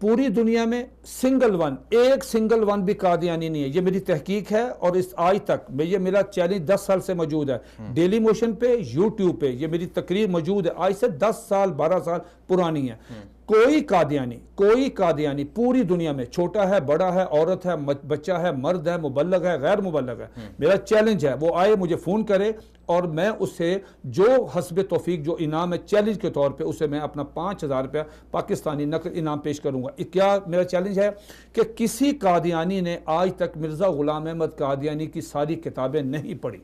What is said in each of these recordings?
पूरी दुनिया में एक सिंगल वन भी कादियानी नहीं है। ये मेरी तहकीक है और इस आज तक ये मेरा चैलेंज 10 साल से मौजूद है। डेली मोशन पे, यूट्यूब पे ये मेरी तकरीर मौजूद है, आज से 10 साल 12 साल पुरानी है। कोई कादियानी पूरी दुनिया में, छोटा है बड़ा है, औरत है बच्चा है, मर्द है, मुबल्लग है, गैर मुबल्लग है, मेरा चैलेंज है वो आए मुझे फ़ोन करे और मैं उससे जो हस्ब तौफीक जो इनाम है चैलेंज के तौर पे उसे मैं अपना 5,000 रुपया पाकिस्तानी नकद इनाम पेश करूंगा। क्या मेरा चैलेंज है कि किसी कादियानी ने आज तक मिर्ज़ा ग़ुलाम अहमद कादियानी की सारी किताबें नहीं पढ़ी।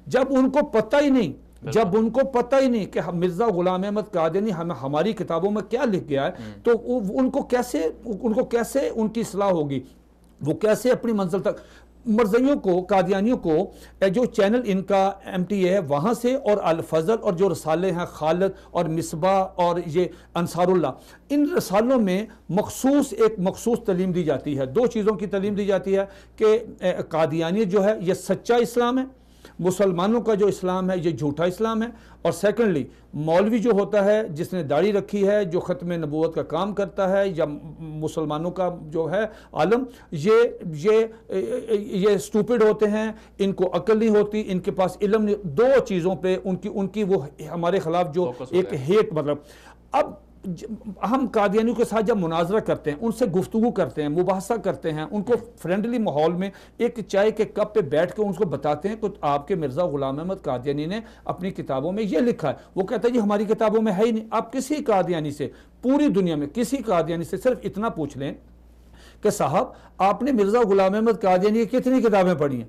जब उनको पता ही नहीं कि मिर्ज़ा ग़ुलाम अहमद कादियानी हमारी किताबों में क्या लिख गया है, तो उनको कैसे उनकी इस्लाह होगी, वो कैसे अपनी मंजिल तक। मरज़इयों को, कादियानियों को जो चैनल इनका MTA है वहाँ से, और अल-फज़ल और जो रसाले हैं खालिद और मिसबा और ये अंसारुल्लाह, इन रसालों में एक मखसूस तलीम दी जाती है। 2 चीज़ों की तलीम दी जाती है कि कादियानियत जो है ये सच्चा इस्लाम है, मुसलमानों का जो इस्लाम है ये झूठा इस्लाम है, और सेकंडली मौलवी जो होता है जिसने दाढ़ी रखी है, जो ख़त्म नबूवत का काम करता है, या मुसलमानों का जो है आलम, ये स्टूपिड होते हैं, इनको अक्ल नहीं होती, इनके पास इल्म नहीं। 2 चीज़ों पे उनकी वो हमारे खिलाफ जो एक हेट, मतलब अब हम कादियानियों के साथ जब मुनाजरा करते हैं, उनसे गुफ्तगू करते हैं, मुबाहसा करते हैं, उनको फ्रेंडली माहौल में एक चाय के कप पे बैठ के उनको बताते हैं कि आपके मिर्ज़ा ग़ुलाम अहमद कादियानी ने अपनी किताबों में ये लिखा है। वो कहता है जी हमारी किताबों में है ही नहीं। आप किसी कादियानी से, पूरी दुनिया में किसी कादियानी से सिर्फ इतना पूछ लें कि साहब आपने मिर्ज़ा ग़ुलाम अहमद कादियानी की कितनी किताबें पढ़ी हैं।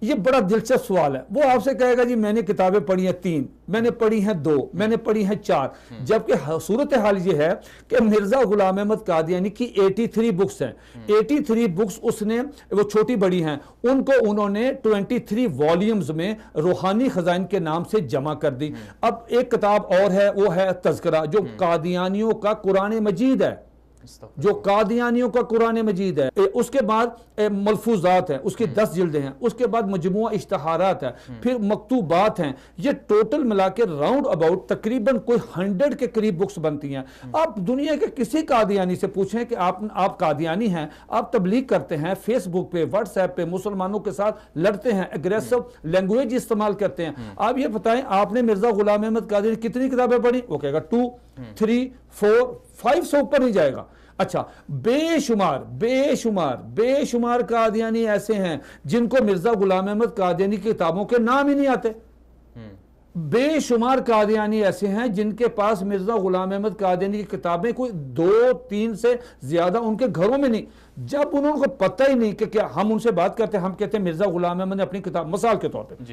ये बड़ा दिलचस्प सवाल है। वो आपसे कहेगा जी मैंने किताबें पढ़ी हैं 3, मैंने पढ़ी हैं 2, मैंने पढ़ी हैं 4। जबकि सूरत हाल ये है कि मिर्ज़ा ग़ुलाम अहमद कादियानी की 83 बुक्स हैं। 83 बुक्स उसने, वो छोटी बड़ी हैं, उनको उन्होंने 23 वॉल्यूम्स में रूहानी खजाइन के नाम से जमा कर दी। अब एक किताब और है, वो है तज़किरा, जो कादियानियों का कुरान मजीद है, जो कादियानियों का कुरान मजीद है। उसके बाद मलफूजात है, उसकी 10 जिल्दें हैं। उसके बाद मजमुआ इश्तहारात है, फिर मकतूबात हैं। ये टोटल मिला के राउंड अबाउट तकरीबन कोई 100 के करीब बुक्स बनती हैं। आप दुनिया के किसी कादियानी से पूछें कि आप कादियानी हैं, आप तबलीग करते हैं, फेसबुक पे, व्हाट्सएप पे मुसलमानों के साथ लड़ते हैं, एग्रेसिव लैंग्वेज इस्तेमाल करते हैं, आप ये बताएं आपने मिर्ज़ा ग़ुलाम अहमद कादियानी कितनी किताबें पढ़ी? वो कहेगा 2, 3, 4, 5 से ऊपर नहीं जाएगा। अच्छा, बेशुमार कादियानी ऐसे हैं जिनको मिर्ज़ा ग़ुलाम अहमद कादियानी की किताबों के नाम ही नहीं आते। बेशुमार कादियानी ऐसे हैं जिनके पास मिर्ज़ा ग़ुलाम अहमद कादियानी की किताबें कोई 2-3 से ज़्यादा उनके घरों में नहीं। जब उनको पता ही नहीं कि क्या हम उनसे बात करते हैं, हम कहते हैं मिर्ज़ा ग़ुलाम अहमद ने अपनी किताब, मिसाल के तौर पर